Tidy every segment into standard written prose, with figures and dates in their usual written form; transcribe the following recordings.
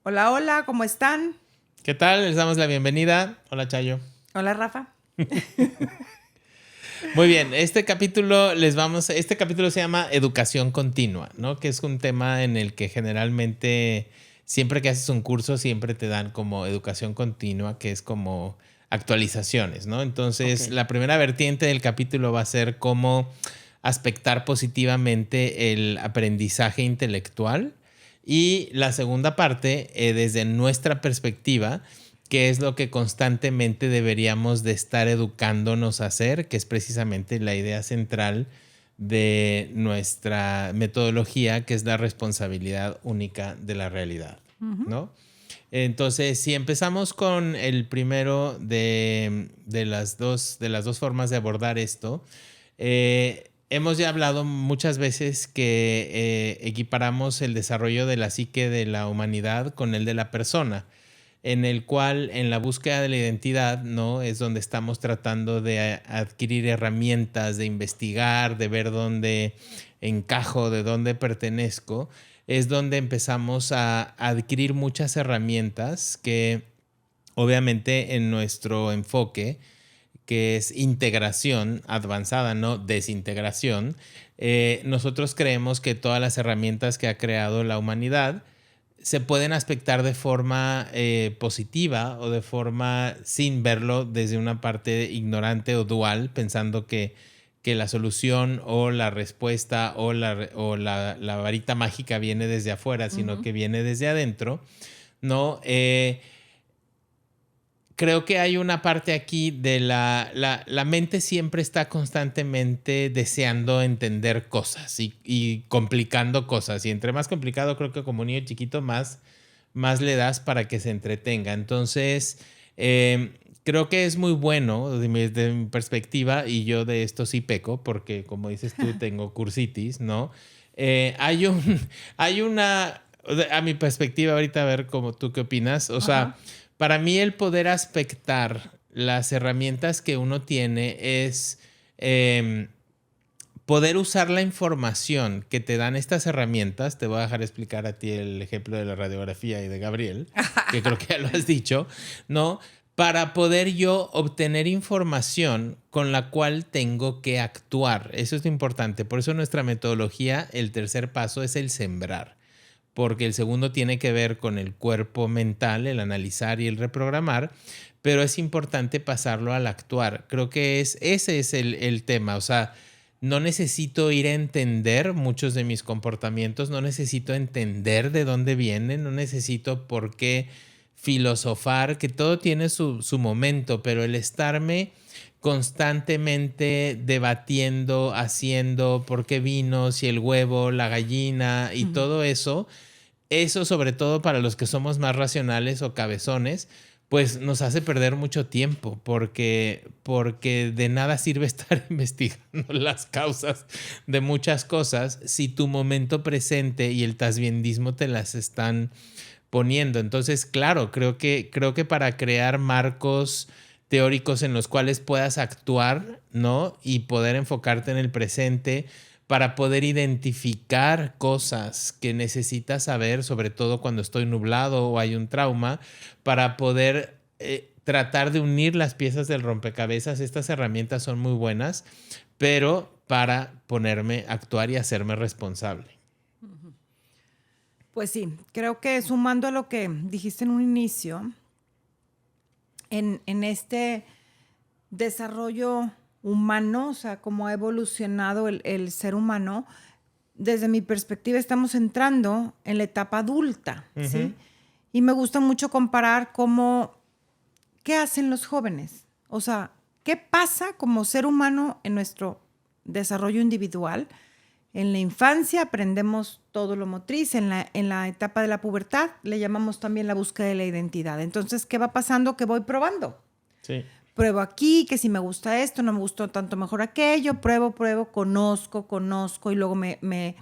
Hola, hola, ¿cómo están? ¿Qué tal? Les damos la bienvenida. Hola, Chayo. Hola, Rafa. Muy bien, este capítulo se llama Educación Continua, ¿no? Que es un tema en el que generalmente, siempre que haces un curso, siempre te dan como educación continua, que es como actualizaciones, ¿no? Ok. Entonces, la primera vertiente del capítulo va a ser cómo aspectar positivamente el aprendizaje intelectual y la segunda parte, desde nuestra perspectiva, que es lo que constantemente deberíamos de estar educándonos a hacer, que es precisamente la idea central de nuestra metodología, que es la responsabilidad única de la realidad, Ujú. ¿no? Entonces, si empezamos con el primero de las dos formas de abordar esto, hemos ya hablado muchas veces que equiparamos el desarrollo de la psique de la humanidad con el de la persona, en el cual en la búsqueda de la identidad, ¿no? Es donde estamos tratando de adquirir herramientas, de investigar, de ver dónde encajo, de dónde pertenezco. Es donde empezamos a adquirir muchas herramientas que obviamente en nuestro enfoque, que es integración avanzada, no desintegración, nosotros creemos que todas las herramientas que ha creado la humanidad se pueden aspectar de forma positiva o de forma sin verlo desde una parte ignorante o dual, pensando que la solución o la respuesta o la varita mágica viene desde afuera, sino Ujú. que viene desde adentro, ¿no? Creo que hay una parte aquí de la mente siempre está constantemente deseando entender cosas y complicando cosas. Y entre más complicado, creo que como niño chiquito, más le das para que se entretenga. Entonces, creo que es muy bueno de mi perspectiva, y yo de esto sí peco, porque como dices tú, tengo cursitis, ¿no? Hay hay una, a mi perspectiva ahorita, a ver cómo tú qué opinas, o sea, Ajá. para mí el poder aspectar las herramientas que uno tiene es poder usar la información que te dan estas herramientas. Te voy a dejar explicar a ti el ejemplo de la radiografía y de Gabriel, que creo que ya lo has dicho, ¿no? Para poder yo obtener información con la cual tengo que actuar. Eso es lo importante. Por eso nuestra metodología, el tercer paso es el sembrar, porque el segundo tiene que ver con el cuerpo mental, el analizar y el reprogramar, pero es importante pasarlo al actuar. Creo que ese es el tema, o sea, no necesito ir a entender muchos de mis comportamientos, no necesito entender de dónde vienen, no necesito por qué filosofar, que todo tiene su momento, pero el estarme constantemente debatiendo, haciendo por qué vino, si el huevo, la gallina y Ujú. todo eso sobre todo para los que somos más racionales o cabezones, pues nos hace perder mucho tiempo, porque de nada sirve estar investigando las causas de muchas cosas si tu momento presente y el tasbiendismo te las están poniendo. Entonces, claro, creo que para crear marcos teóricos en los cuales puedas actuar, ¿no? Y poder enfocarte en el presente para poder identificar cosas que necesitas saber, sobre todo cuando estoy nublado o hay un trauma, para poder tratar de unir las piezas del rompecabezas. Estas herramientas son muy buenas, pero para ponerme a actuar y hacerme responsable. Pues sí, creo que sumando a lo que dijiste en un inicio, en este desarrollo humano, o sea, cómo ha evolucionado el ser humano, desde mi perspectiva estamos entrando en la etapa adulta, Ujú. ¿sí? Y me gusta mucho comparar cómo, qué hacen los jóvenes, o sea, qué pasa como ser humano en nuestro desarrollo individual. En la infancia aprendemos todo lo motriz, en la etapa de la pubertad le llamamos también la búsqueda de la identidad. Entonces, ¿qué va pasando? Que voy probando. Sí. Pruebo aquí, que si me gusta esto, no me gustó tanto mejor aquello, pruebo, conozco y luego me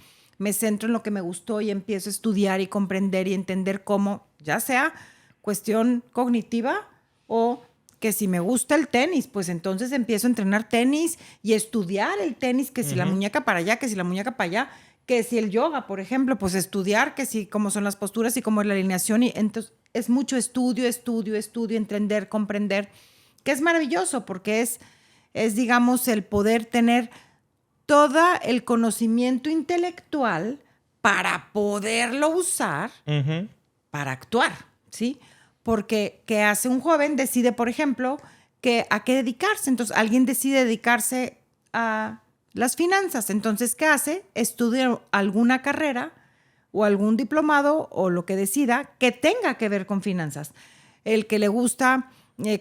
centro en lo que me gustó y empiezo a estudiar y comprender y entender cómo, ya sea cuestión cognitiva o que si me gusta el tenis, pues entonces empiezo a entrenar tenis y estudiar el tenis, que si la Ujú. muñeca para allá, que si la muñeca para allá, que si el yoga, por ejemplo, pues estudiar que si cómo son las posturas y cómo es la alineación. Y entonces es mucho estudio, entender, comprender, que es maravilloso porque es digamos, el poder tener todo el conocimiento intelectual para poderlo usar para actuar, ¿sí? Porque ¿qué hace un joven? Decide, por ejemplo, a qué dedicarse. Entonces, alguien decide dedicarse a las finanzas. Entonces, ¿qué hace? Estudia alguna carrera o algún diplomado o lo que decida que tenga que ver con finanzas. El que le gusta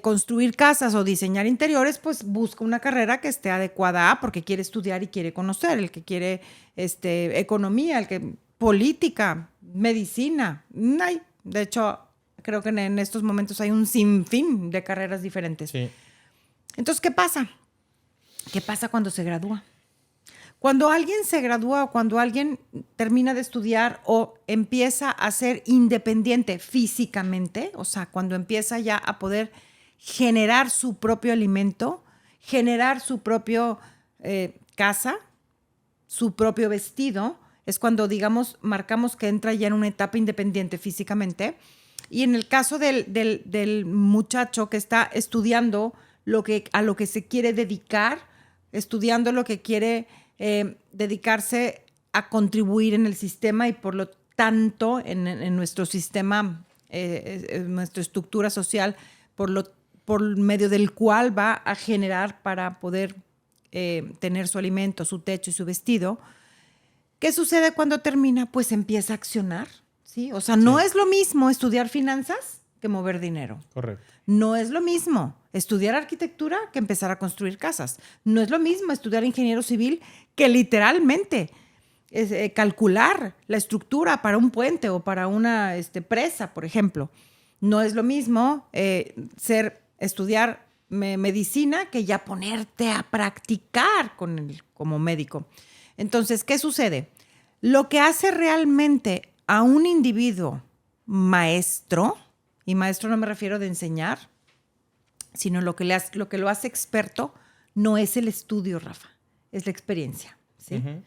construir casas o diseñar interiores, pues busca una carrera que esté adecuada porque quiere estudiar y quiere conocer. El que quiere economía, el que política, medicina. De hecho, creo que en estos momentos hay un sinfín de carreras diferentes. Sí. Entonces, ¿qué pasa? ¿Qué pasa cuando se gradúa? Cuando alguien se gradúa o cuando alguien termina de estudiar o empieza a ser independiente físicamente, o sea, cuando empieza ya a poder generar su propio alimento, generar su propio casa, su propio vestido, es cuando, digamos, marcamos que entra ya en una etapa independiente físicamente. Y en el caso del muchacho que está estudiando a lo que se quiere dedicar, estudiando lo que quiere dedicarse a contribuir en el sistema y por lo tanto en nuestro sistema, en nuestra estructura social, por medio del cual va a generar para poder tener su alimento, su techo y su vestido. ¿Qué sucede cuando termina? Pues empieza a accionar, ¿sí? O sea, no es lo mismo estudiar finanzas que mover dinero. Correcto. No es lo mismo estudiar arquitectura que empezar a construir casas. No es lo mismo estudiar ingeniero civil que literalmente calcular la estructura para un puente o para una presa, por ejemplo. No es lo mismo estudiar medicina que ya ponerte a practicar como médico. Entonces, ¿qué sucede? Lo que hace realmente a un individuo maestro, y maestro no me refiero de enseñar, sino lo que lo hace experto, no es el estudio, Rafa, es la experiencia, ¿sí? Uh-huh.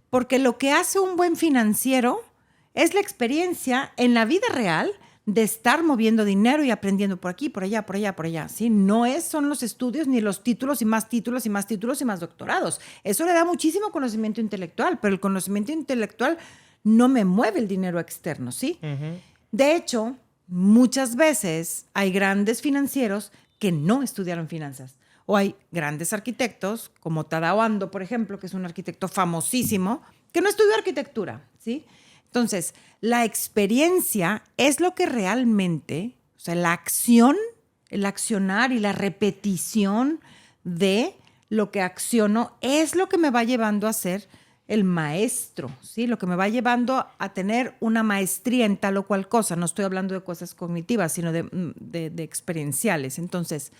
Porque lo que hace un buen financiero es la experiencia en la vida real de estar moviendo dinero y aprendiendo por aquí, por allá, por allá, por allá, ¿sí? No son los estudios ni los títulos y más títulos y más títulos y más doctorados. Eso le da muchísimo conocimiento intelectual, pero el conocimiento intelectual no me mueve el dinero externo, ¿sí? Uh-huh. De hecho, muchas veces hay grandes financieros que no estudiaron finanzas. O hay grandes arquitectos, como Tadao Ando, por ejemplo, que es un arquitecto famosísimo, que no estudió arquitectura, ¿sí? Entonces, la experiencia es lo que realmente, o sea, la acción, el accionar y la repetición de lo que acciono es lo que me va llevando a ser el maestro, ¿sí? Lo que me va llevando a tener una maestría en tal o cual cosa. No estoy hablando de cosas cognitivas, sino de experienciales. Entonces,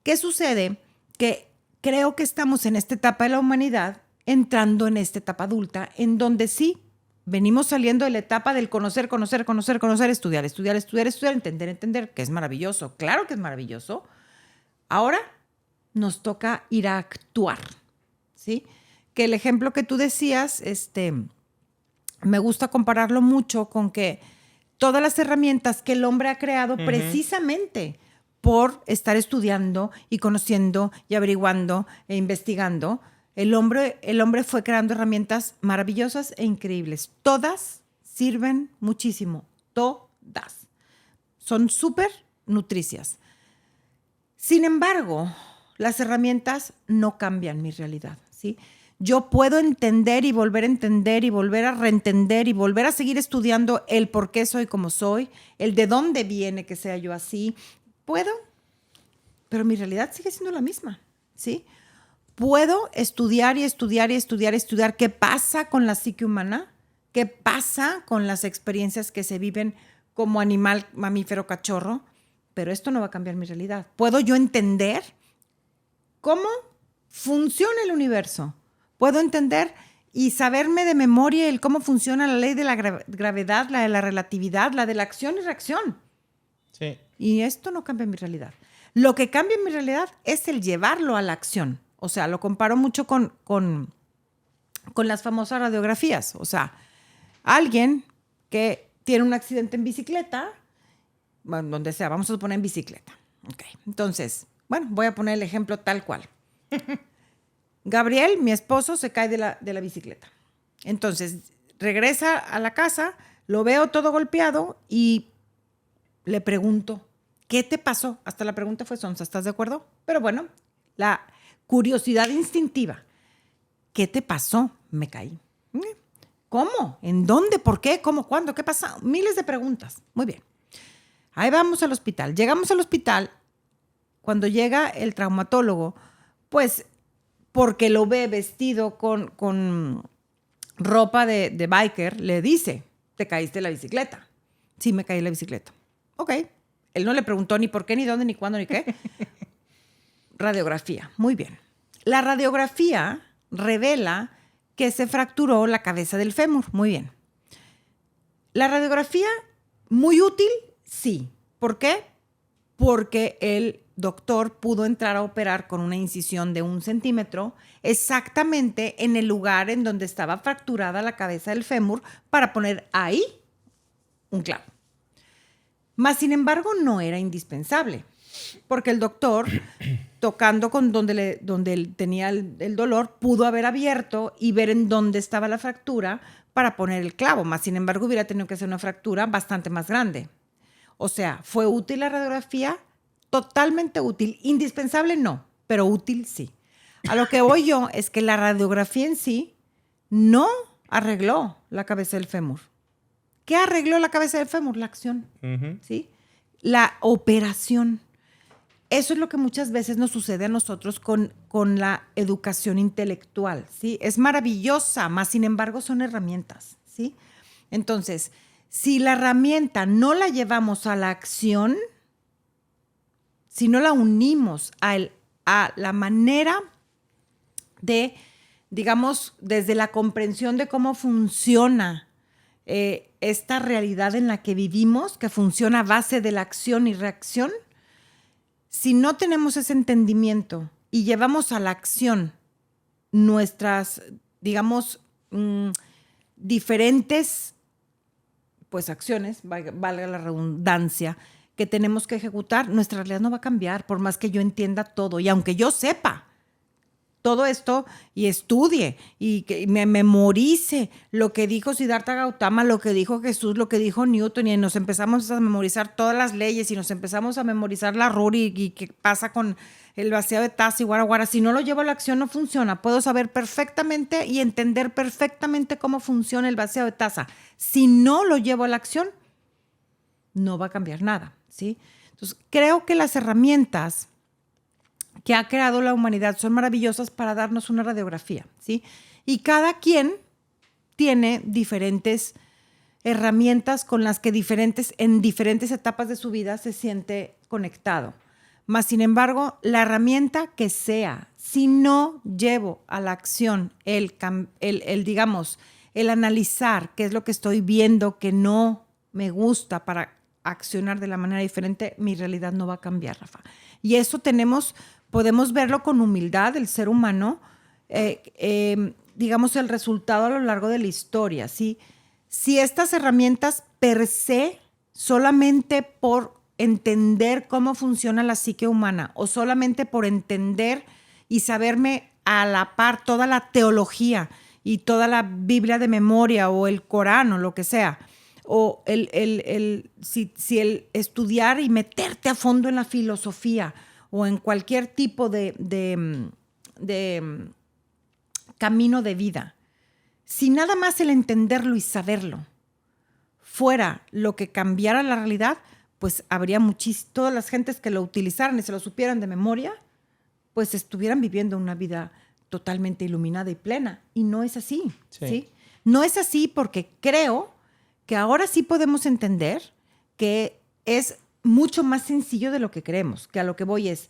¿qué sucede? Que creo que estamos en esta etapa de la humanidad, entrando en esta etapa adulta, en donde sí, venimos saliendo de la etapa del conocer, estudiar, entender, que es maravilloso. Claro que es maravilloso. Ahora nos toca ir a actuar, ¿sí? Que el ejemplo que tú decías, me gusta compararlo mucho con que todas las herramientas que el hombre ha creado uh-huh. precisamente por estar estudiando y conociendo y averiguando e investigando, el hombre fue creando herramientas maravillosas e increíbles. Todas sirven muchísimo, todas. Son súper nutricias. Sin embargo, las herramientas no cambian mi realidad, ¿sí? Yo puedo entender y volver a entender y volver a reentender y volver a seguir estudiando el por qué soy como soy, el de dónde viene que sea yo así. Puedo, pero mi realidad sigue siendo la misma, ¿sí? Puedo estudiar qué pasa con la psique humana, qué pasa con las experiencias que se viven como animal, mamífero, cachorro, pero esto no va a cambiar mi realidad. Puedo yo entender cómo funciona el universo. Puedo entender y saberme de memoria el cómo funciona la ley de la gravedad, la de la relatividad, la de la acción y reacción. Sí. Y esto no cambia mi realidad. Lo que cambia mi realidad es el llevarlo a la acción. O sea, lo comparo mucho con con las famosas radiografías. O sea, alguien que tiene un accidente en bicicleta, bueno, donde sea, vamos a suponer en bicicleta. Okay. Entonces, bueno, voy a poner el ejemplo tal cual. Gabriel, mi esposo, se cae de la bicicleta. Entonces, regresa a la casa, lo veo todo golpeado y le pregunto, ¿qué te pasó? Hasta la pregunta fue sonsa, ¿estás de acuerdo? Pero bueno, la curiosidad instintiva. ¿Qué te pasó? Me caí. ¿Cómo? ¿En dónde? ¿Por qué? ¿Cómo? ¿Cuándo? ¿Qué pasa? Miles de preguntas. Muy bien. Ahí vamos al hospital. Llegamos al hospital. Cuando llega el traumatólogo, pues porque lo ve vestido con ropa de biker, le dice, ¿te caíste de la bicicleta? Sí, me caí de la bicicleta. Ok. Él no le preguntó ni por qué, ni dónde, ni cuándo, ni qué. Radiografía. Muy bien. La radiografía revela que se fracturó la cabeza del fémur. Muy bien. La radiografía, muy útil, sí. ¿Por qué? Porque el doctor pudo entrar a operar con una incisión de 1 centímetro exactamente en el lugar en donde estaba fracturada la cabeza del fémur para poner ahí un clavo. Mas, sin embargo, no era indispensable, porque el doctor, tocando con donde él tenía el dolor, pudo haber abierto y ver en dónde estaba la fractura para poner el clavo. Mas, sin embargo, hubiera tenido que hacer una fractura bastante más grande. O sea, ¿fue útil la radiografía? Totalmente útil. Indispensable no, pero útil sí. A lo que voy yo es que la radiografía en sí no arregló la cabeza del fémur. ¿Qué arregló la cabeza del fémur? La acción, ¿sí? La operación. Eso es lo que muchas veces nos sucede a nosotros con la educación intelectual, ¿sí? Es maravillosa, más sin embargo son herramientas, ¿sí? Entonces, si la herramienta no la llevamos a la acción, si no la unimos a la manera de, digamos, desde la comprensión de cómo funciona esta realidad en la que vivimos, que funciona a base de la acción y reacción, si no tenemos ese entendimiento y llevamos a la acción nuestras, digamos, diferentes pues acciones, valga la redundancia, que tenemos que ejecutar, nuestra realidad no va a cambiar, por más que yo entienda todo. Y aunque yo sepa todo esto y estudie y que me memorice lo que dijo Siddhartha Gautama, lo que dijo Jesús, lo que dijo Newton, y nos empezamos a memorizar todas las leyes y nos empezamos a memorizar la RUR y qué pasa con el vaciado de taza y guara, si no lo llevo a la acción no funciona. Puedo saber perfectamente y entender perfectamente cómo funciona el vaciado de taza. Si no lo llevo a la acción, no va a cambiar nada, ¿sí? Entonces, creo que las herramientas que ha creado la humanidad son maravillosas para darnos una radiografía, ¿sí? Y cada quien tiene diferentes herramientas con las que en diferentes etapas de su vida se siente conectado. Mas, sin embargo, la herramienta que sea, si no llevo a la acción digamos, el analizar qué es lo que estoy viendo que no me gusta para accionar de la manera diferente, mi realidad no va a cambiar, Rafa. Y eso podemos verlo con humildad, el ser humano, digamos, el resultado a lo largo de la historia, ¿sí? Si estas herramientas per se, solamente por entender cómo funciona la psique humana o solamente por entender y saberme a la par toda la teología y toda la Biblia de memoria o el Corán o lo que sea, o si el estudiar y meterte a fondo en la filosofía o en cualquier tipo de camino de vida, si nada más el entenderlo y saberlo fuera lo que cambiara la realidad, pues habría todas las gentes que lo utilizaran y se lo supieran de memoria, pues estuvieran viviendo una vida totalmente iluminada y plena. Y no es así, ¿sí? No es así porque creo que ahora sí podemos entender que es mucho más sencillo de lo que creemos, que a lo que voy es,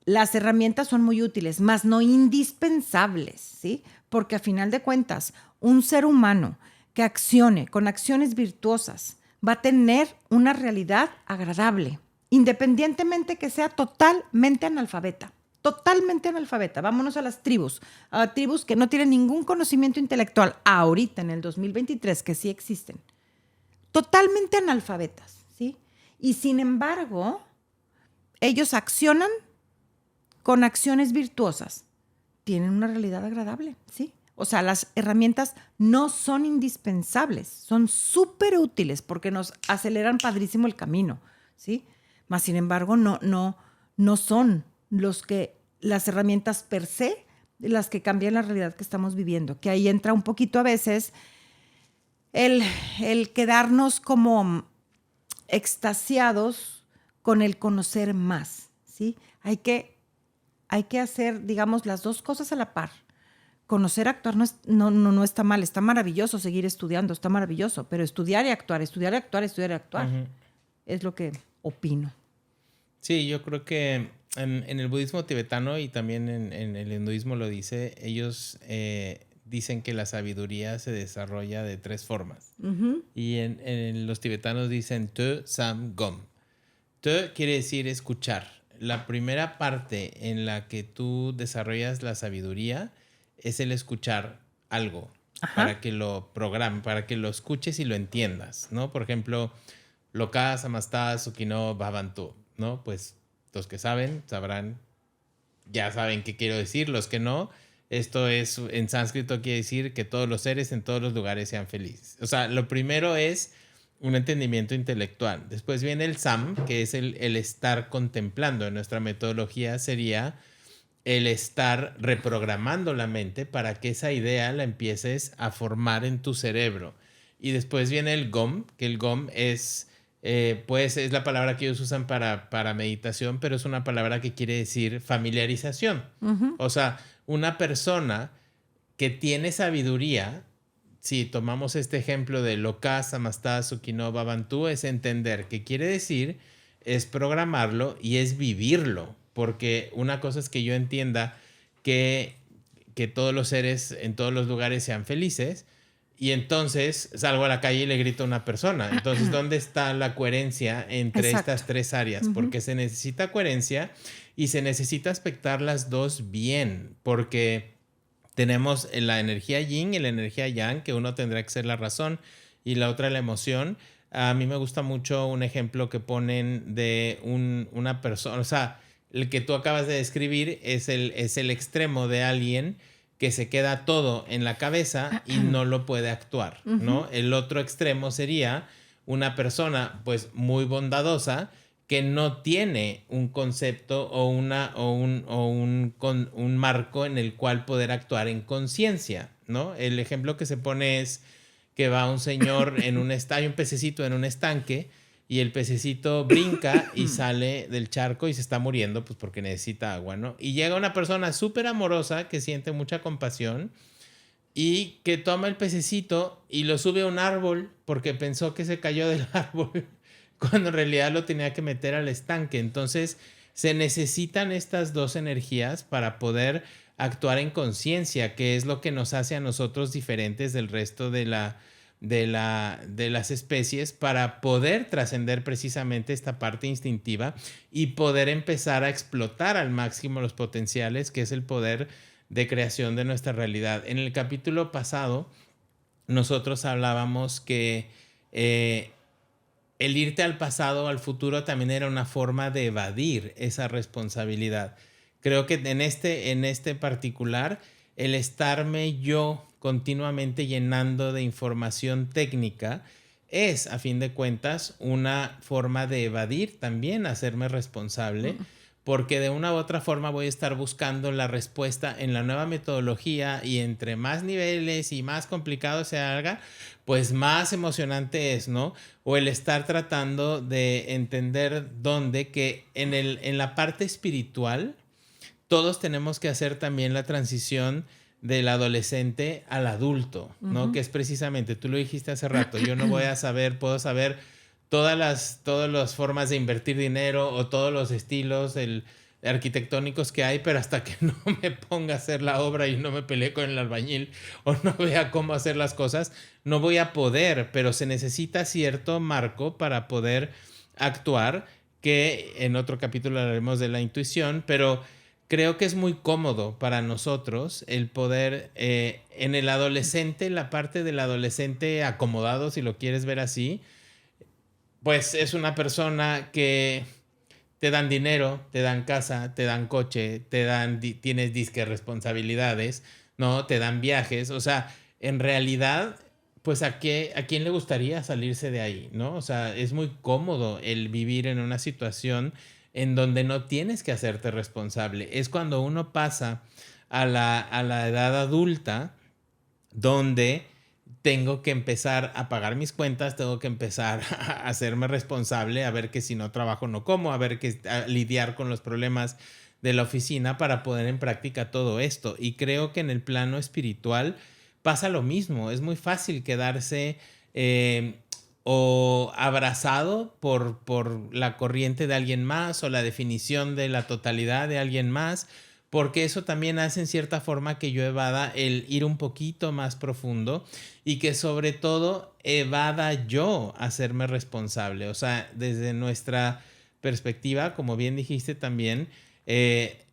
las herramientas son muy útiles, mas no indispensables, ¿sí? Porque a final de cuentas, un ser humano que accione con acciones virtuosas va a tener una realidad agradable, independientemente que sea totalmente analfabeta, totalmente analfabeta. Vámonos a las tribus, a tribus que no tienen ningún conocimiento intelectual, ahorita en el 2023, que sí existen. Totalmente analfabetas, ¿sí? Y sin embargo, ellos accionan con acciones virtuosas. Tienen una realidad agradable, ¿sí? O sea, las herramientas no son indispensables, son súper útiles porque nos aceleran padrísimo el camino, ¿sí? Mas, sin embargo, no son las herramientas per se las que cambian la realidad que estamos viviendo, que ahí entra un poquito a veces el quedarnos como extasiados con el conocer más, ¿sí? Hay que hacer, digamos, las dos cosas a la par. Conocer, actuar no está mal, está maravilloso seguir estudiando, está maravilloso, pero estudiar y actuar, estudiar y actuar, estudiar y actuar, es lo que opino. Sí, yo creo que en el budismo tibetano y también en el hinduismo lo dice, ellos dicen que la sabiduría se desarrolla de 3 formas. Y en los tibetanos dicen Tu, Sam, Gom. Tu quiere decir escuchar. La primera parte en la que tú desarrollas la sabiduría es el escuchar algo. Ajá. Para que lo programes, para que lo escuches y lo entiendas, ¿no? Por ejemplo, Loka Samastha Sukhino Bhavantu, ¿no? Pues los que saben, sabrán, ya saben qué quiero decir. Los que no, esto es, en sánscrito quiere decir que todos los seres en todos los lugares sean felices. O sea, lo primero es un entendimiento intelectual. Después viene el Sam, que es el estar contemplando. En nuestra metodología sería el estar reprogramando la mente para que esa idea la empieces a formar en tu cerebro. Y después viene el Gom, que el Gom es, pues es la palabra que ellos usan para meditación, pero es una palabra que quiere decir familiarización. O sea, una persona que tiene sabiduría, si tomamos este ejemplo de Loka Samastha Sukhino Bhavantu, es entender qué quiere decir, es programarlo y es vivirlo. Porque una cosa es que yo entienda que todos los seres en todos los lugares sean felices y entonces salgo a la calle y le grito a una persona. Entonces, ¿dónde está la coherencia entre estas 3 áreas? Porque se necesita coherencia y se necesita aspectar las dos bien, porque tenemos la energía yin y la energía yang, que uno tendrá que ser la razón y la otra la emoción. A mí me gusta mucho un ejemplo que ponen de una persona, o sea, el que tú acabas de describir es el extremo de alguien que se queda todo en la cabeza y no lo puede actuar, ¿no? El otro extremo sería una persona, pues, muy bondadosa que no tiene un concepto o un marco en el cual poder actuar en conciencia, ¿no? El ejemplo que se pone es que va un señor hay un pececito en un estanque y el pececito brinca y sale del charco y se está muriendo, pues porque necesita agua, ¿no? Y llega una persona súper amorosa que siente mucha compasión y que toma el pececito y lo sube a un árbol porque pensó que se cayó del árbol cuando en realidad lo tenía que meter al estanque. Entonces, se necesitan estas 2 energías para poder actuar en conciencia, que es lo que nos hace a nosotros diferentes del resto de las especies, para poder trascender precisamente esta parte instintiva y poder empezar a explotar al máximo los potenciales, que es el poder de creación de nuestra realidad. En el capítulo pasado, nosotros hablábamos que el irte al pasado o al futuro también era una forma de evadir esa responsabilidad. Creo que en este particular, el estarme yo continuamente llenando de información técnica es, a fin de cuentas, una forma de evadir también, hacerme responsable, porque de una u otra forma voy a estar buscando la respuesta en la nueva metodología y entre más niveles y más complicado se haga, pues más emocionante es, ¿no? O el estar tratando de entender dónde que en la parte espiritual todos tenemos que hacer también la transición del adolescente al adulto, ¿no? Que es precisamente, tú lo dijiste hace rato, yo no puedo saber todas las formas de invertir dinero o todos los estilos arquitectónicos que hay, pero hasta que no me ponga a hacer la obra y no me peleé con el albañil o no vea cómo hacer las cosas, no voy a poder, pero se necesita cierto marco para poder actuar, que en otro capítulo hablaremos de la intuición, pero creo que es muy cómodo para nosotros el poder, en el adolescente, la parte del adolescente acomodado, si lo quieres ver así, pues es una persona que te dan dinero, te dan casa, te dan coche, tienes disque responsabilidades, ¿no? Te dan viajes, o sea, en realidad, pues a quién le gustaría salirse de ahí, ¿no? O sea, es muy cómodo el vivir en una situación en donde no tienes que hacerte responsable. Es cuando uno pasa a la edad adulta donde tengo que empezar a pagar mis cuentas, tengo que empezar a hacerme responsable, a ver que si no trabajo no como, a lidiar con los problemas de la oficina para poner en práctica todo esto. Y creo que en el plano espiritual pasa lo mismo. Es muy fácil quedarse o abrazado por la corriente de alguien más o la definición de la totalidad de alguien más, porque eso también hace en cierta forma que yo evada el ir un poquito más profundo y que sobre todo evada yo hacerme responsable. O sea, desde nuestra perspectiva, como bien dijiste también,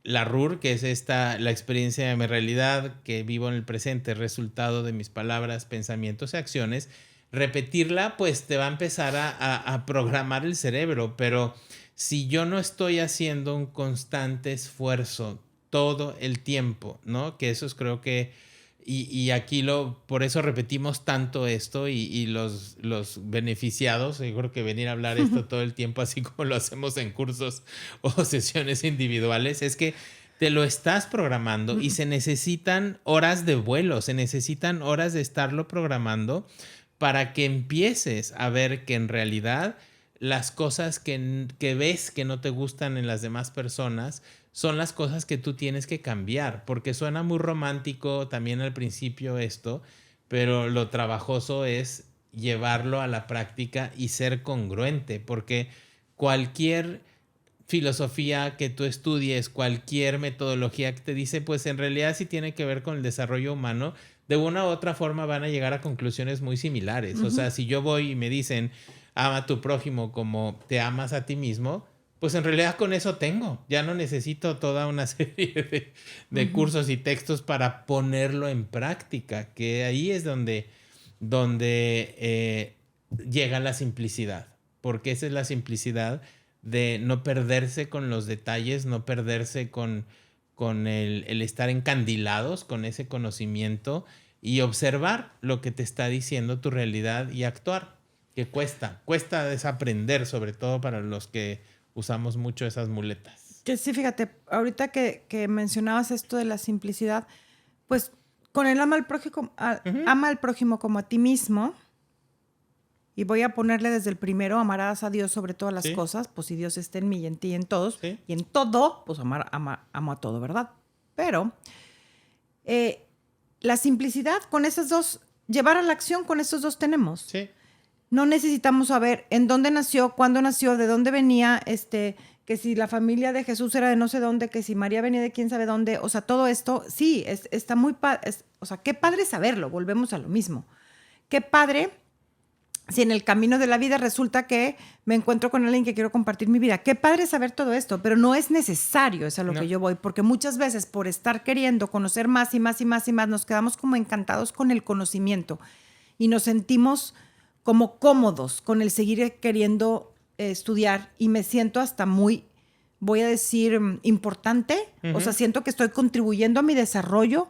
la RUR, que es la experiencia de mi realidad, que vivo en el presente, resultado de mis palabras, pensamientos y acciones, repetirla pues te va a empezar a programar el cerebro, pero si yo no estoy haciendo un constante esfuerzo todo el tiempo, ¿no? Que eso es creo que, y aquí por eso repetimos tanto esto y los beneficiados, yo creo que venir a hablar esto todo el tiempo, así como lo hacemos en cursos o sesiones individuales, es que te lo estás programando y se necesitan horas de vuelo, se necesitan horas de estarlo programando para que empieces a ver que en realidad las cosas que ves que no te gustan en las demás personas son las cosas que tú tienes que cambiar, porque suena muy romántico también al principio esto, pero lo trabajoso es llevarlo a la práctica y ser congruente, porque cualquier filosofía que tú estudies, cualquier metodología que te dice, pues en realidad sí tiene que ver con el desarrollo humano, de una u otra forma van a llegar a conclusiones muy similares. O sea, si yo voy y me dicen, ama a tu prójimo como te amas a ti mismo, pues en realidad con eso tengo. Ya no necesito toda una serie de cursos y textos para ponerlo en práctica, que ahí es donde llega la simplicidad, porque esa es la simplicidad de no perderse con los detalles, no perderse con el estar encandilados con ese conocimiento y observar lo que te está diciendo tu realidad y actuar, que cuesta desaprender, sobre todo para los que usamos mucho esas muletas. Que sí, fíjate, ahorita que mencionabas esto de la simplicidad, pues con el ama al prójimo como a ti mismo, y voy a ponerle desde el primero, amarás a Dios sobre todas las cosas, pues si Dios está en mí y en ti y en todos, y en todo, pues amo a todo, ¿verdad? Pero la simplicidad con esas dos, llevar a la acción con esos dos tenemos. Sí. No necesitamos saber en dónde nació, cuándo nació, de dónde venía, que si la familia de Jesús era de no sé dónde, que si María venía de quién sabe dónde, o sea, todo esto, sí, está muy padre, o sea, qué padre saberlo, volvemos a lo mismo. Qué padre si en el camino de la vida resulta que me encuentro con alguien que quiero compartir mi vida. Qué padre saber todo esto, pero no es necesario, es a lo que yo voy, porque muchas veces por estar queriendo conocer más y más y más y más, nos quedamos como encantados con el conocimiento y nos sentimos como cómodos con el seguir queriendo estudiar y me siento hasta muy, voy a decir, importante. O sea, siento que estoy contribuyendo a mi desarrollo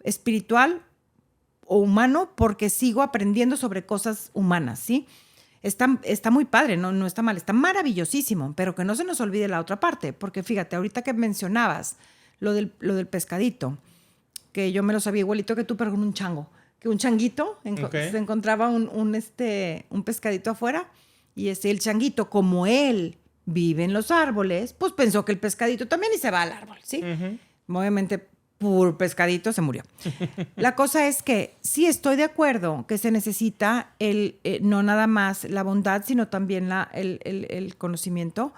espiritual o humano porque sigo aprendiendo sobre cosas humanas, ¿sí? Está muy padre, no está mal, está maravillosísimo, pero que no se nos olvide la otra parte, porque fíjate, ahorita que mencionabas lo del pescadito, que yo me lo sabía igualito que tú, pero con un chango. Que un changuito, se encontraba un pescadito afuera y el changuito, como él vive en los árboles, pues pensó que el pescadito también y se va al árbol, ¿sí? Obviamente, por pescadito se murió. La cosa es que sí estoy de acuerdo que se necesita no nada más la bondad, sino también el conocimiento,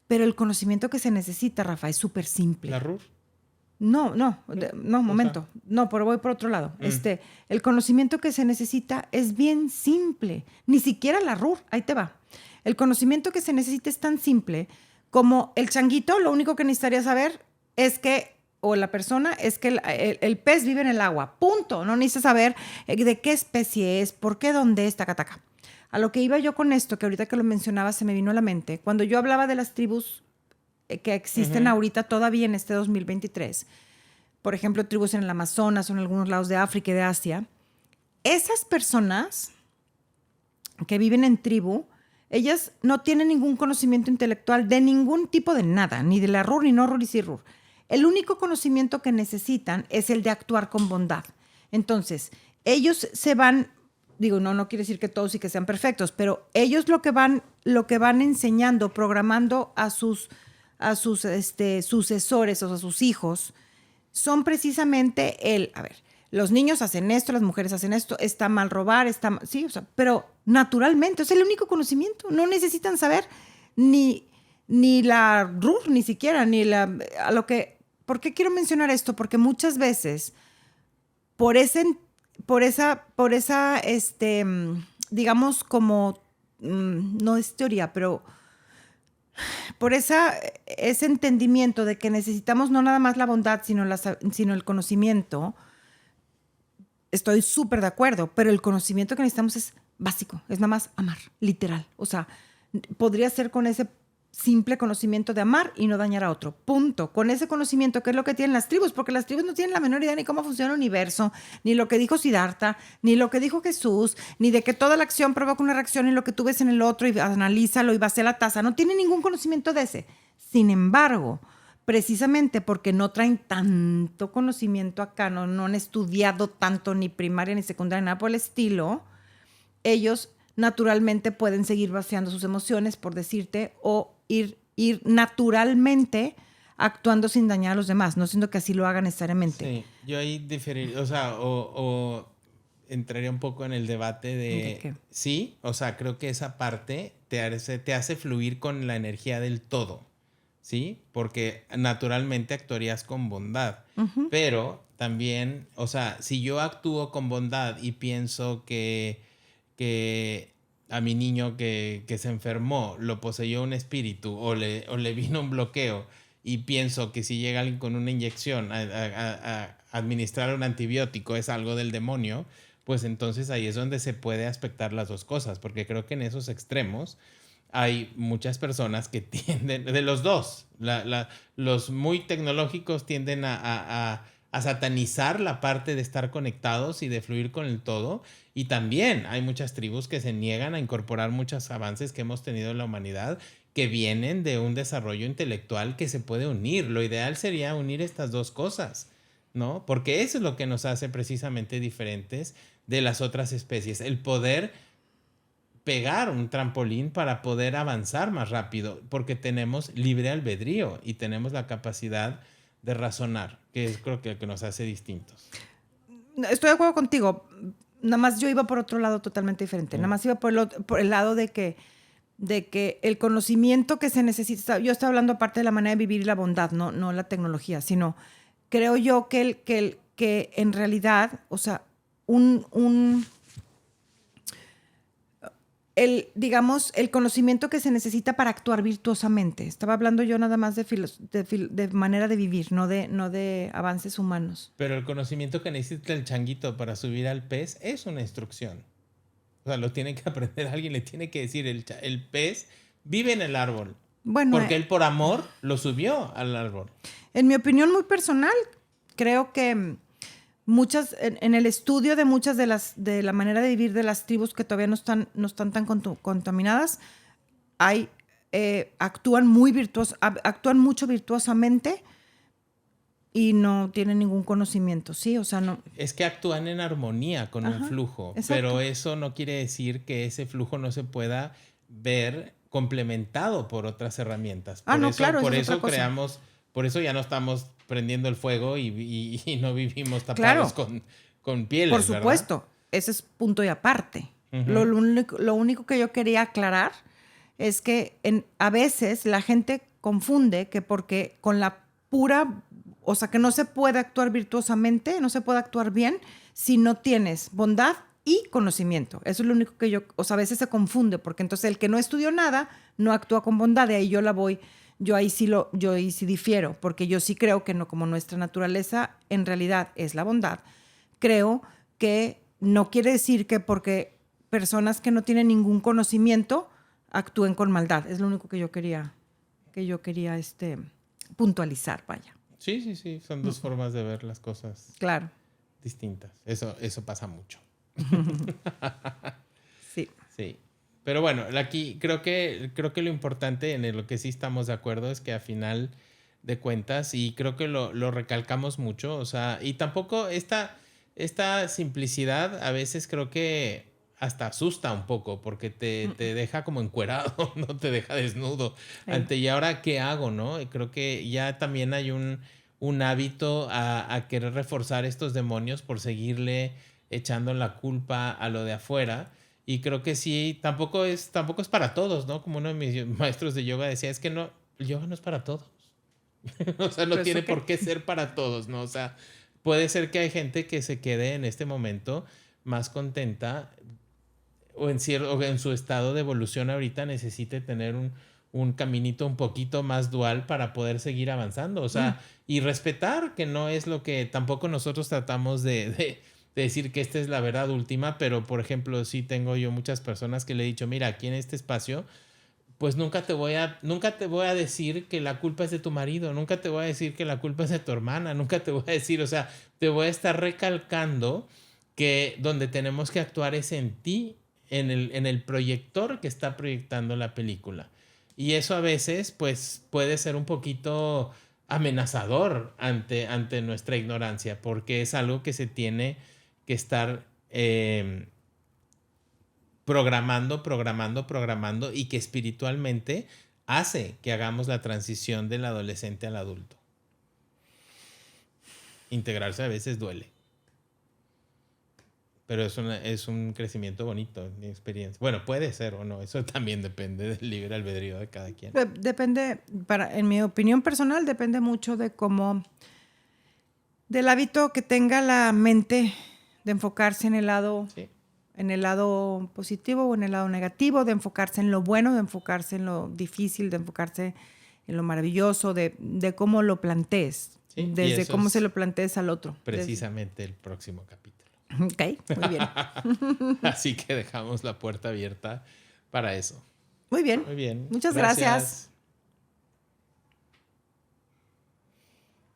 pero el conocimiento que se necesita, Rafa, es súper simple. ¿La RUR? No, momento. No, pero voy por otro lado. El conocimiento que se necesita es bien simple. Ni siquiera la RUR, ahí te va. El conocimiento que se necesita es tan simple como el changuito, lo único que necesitaría saber es que, o la persona, es que el pez vive en el agua, punto. No necesitas saber de qué especie es, por qué, dónde es, taca, taca. A lo que iba yo con esto, que ahorita que lo mencionaba se me vino a la mente, cuando yo hablaba de las tribus que existen ahorita todavía en este 2023, por ejemplo, tribus en el Amazonas o en algunos lados de África y de Asia, esas personas que viven en tribu, ellas no tienen ningún conocimiento intelectual de ningún tipo de nada, ni de la RUR, ni no RUR, ni si RUR. El único conocimiento que necesitan es el de actuar con bondad. Entonces, ellos se van, digo, no quiere decir que todos y que sean perfectos, pero ellos lo que van enseñando, programando a sus sucesores, o sea, a sus hijos, son precisamente los niños hacen esto, las mujeres hacen esto, está mal robar, sí, o sea, pero naturalmente, es el único conocimiento. No necesitan saber ni la RUR, ni siquiera, ¿por qué quiero mencionar esto? Porque muchas veces, por esa, digamos, como, no es teoría, pero por ese entendimiento de que necesitamos no nada más la bondad, sino el conocimiento, estoy súper de acuerdo, pero el conocimiento que necesitamos es básico, es nada más amar, literal. O sea, podría ser con ese simple conocimiento de amar y no dañar a otro, punto. Con ese conocimiento, que es lo que tienen las tribus, porque las tribus no tienen la menor idea ni cómo funciona el universo, ni lo que dijo Siddhartha, ni lo que dijo Jesús, ni de que toda la acción provoca una reacción y lo que tú ves en el otro y analízalo y vacía la taza. No tienen ningún conocimiento de ese. Sin embargo, precisamente porque no traen tanto conocimiento acá, no han estudiado tanto ni primaria ni secundaria, nada por el estilo, ellos naturalmente pueden seguir vaciando sus emociones, por decirte, o ir naturalmente actuando sin dañar a los demás, no siendo que así lo hagan necesariamente. Sí, yo ahí diferiría, o sea, o entraría un poco en el debate ¿De qué? Sí, o sea, creo que esa parte te hace fluir con la energía del todo, ¿sí? Porque naturalmente actuarías con bondad, pero también, o sea, si yo actúo con bondad y pienso que a mi niño que se enfermó lo poseyó un espíritu o le vino un bloqueo y pienso que si llega alguien con una inyección a administrar un antibiótico es algo del demonio, pues entonces ahí es donde se puede aspectar las dos cosas, porque creo que en esos extremos hay muchas personas que tienden, de los dos, los muy tecnológicos tienden a satanizar la parte de estar conectados y de fluir con el todo, y también hay muchas tribus que se niegan a incorporar muchos avances que hemos tenido en la humanidad que vienen de un desarrollo intelectual que se puede unir. Lo ideal sería unir estas dos cosas, ¿no? Porque eso es lo que nos hace precisamente diferentes de las otras especies, el poder pegar un trampolín para poder avanzar más rápido, porque tenemos libre albedrío y tenemos la capacidad de razonar, que es creo que lo que nos hace distintos. Estoy de acuerdo contigo, nada más yo iba por otro lado totalmente diferente, nada más iba por el lado de que el conocimiento que se necesita, yo estoy hablando aparte de la manera de vivir y la bondad, no la tecnología, sino creo yo que en realidad, o sea, digamos, el conocimiento que se necesita para actuar virtuosamente. Estaba hablando yo nada más de manera de vivir, no de avances humanos. Pero el conocimiento que necesita el changuito para subir al pez es una instrucción. O sea, lo tiene que aprender alguien, le tiene que decir, el pez vive en el árbol. Bueno, porque él por amor lo subió al árbol. En mi opinión muy personal, creo que en el estudio de muchas de la manera de vivir de las tribus que todavía no están tan contaminadas, actúan mucho virtuosamente y no tienen ningún conocimiento, ¿sí? O sea, no. Es que actúan en armonía con un flujo, exacto. Pero eso no quiere decir que ese flujo no se pueda ver complementado por otras herramientas. Por eso creamos, por eso ya no estamos prendiendo el fuego y no vivimos tapados con pieles. Por supuesto, ¿verdad? Ese es punto y aparte. Lo único que yo quería aclarar es que a veces la gente confunde que porque con la pura, o sea, que no se puede actuar virtuosamente, no se puede actuar bien si no tienes bondad y conocimiento. Eso es lo único que a veces se confunde, porque entonces el que no estudió nada no actúa con bondad, de ahí yo la voy yo ahí sí difiero, porque yo sí creo que no, como nuestra naturaleza en realidad es la bondad, creo que no quiere decir que porque personas que no tienen ningún conocimiento actúen con maldad. Es lo único que yo quería puntualizar, vaya. Sí, son dos formas de ver las cosas. Claro. Distintas. Eso pasa mucho. Sí. Sí. Pero bueno, aquí creo que lo importante en lo que sí estamos de acuerdo es que a final de cuentas, y creo que lo recalcamos mucho, o sea, y tampoco esta simplicidad a veces creo que hasta asusta un poco porque te deja como encuerado, no te deja desnudo. ¿Y ahora qué hago, no? Y creo que ya también hay un hábito a querer reforzar estos demonios por seguirle echando la culpa a lo de afuera. Y creo que sí, tampoco es para todos, ¿no? Como uno de mis maestros de yoga decía, es que no, el yoga no es para todos. O sea, no tiene por qué ser para todos, ¿no? O sea, puede ser que hay gente que se quede en este momento más contenta o en su estado de evolución ahorita necesite tener un caminito un poquito más dual para poder seguir avanzando. O sea, y respetar que no es lo que tampoco nosotros tratamos de decir que esta es la verdad última, pero por ejemplo, sí tengo yo muchas personas que le he dicho, mira, aquí en este espacio, pues nunca te voy a decir que la culpa es de tu marido, nunca te voy a decir que la culpa es de tu hermana, nunca te voy a decir, o sea, te voy a estar recalcando que donde tenemos que actuar es en ti, en el proyector que está proyectando la película. Y eso a veces, pues, puede ser un poquito amenazador ante nuestra ignorancia, porque es algo que se tiene que estar programando y que espiritualmente hace que hagamos la transición del adolescente al adulto. Integrarse a veces duele. Pero es un crecimiento bonito, mi experiencia. Bueno, puede ser o no, eso también depende del libre albedrío de cada quien. Depende, en mi opinión personal, depende mucho del hábito que tenga la mente de enfocarse en el lado, sí, en el lado positivo o en el lado negativo, de enfocarse en lo bueno, de enfocarse en lo difícil, de enfocarse en lo maravilloso, de cómo lo plantees, sí, desde cómo se lo plantees al otro. Precisamente el próximo capítulo. Ok, muy bien. Así que dejamos la puerta abierta para eso. Muy bien. Muy bien. Muchas gracias.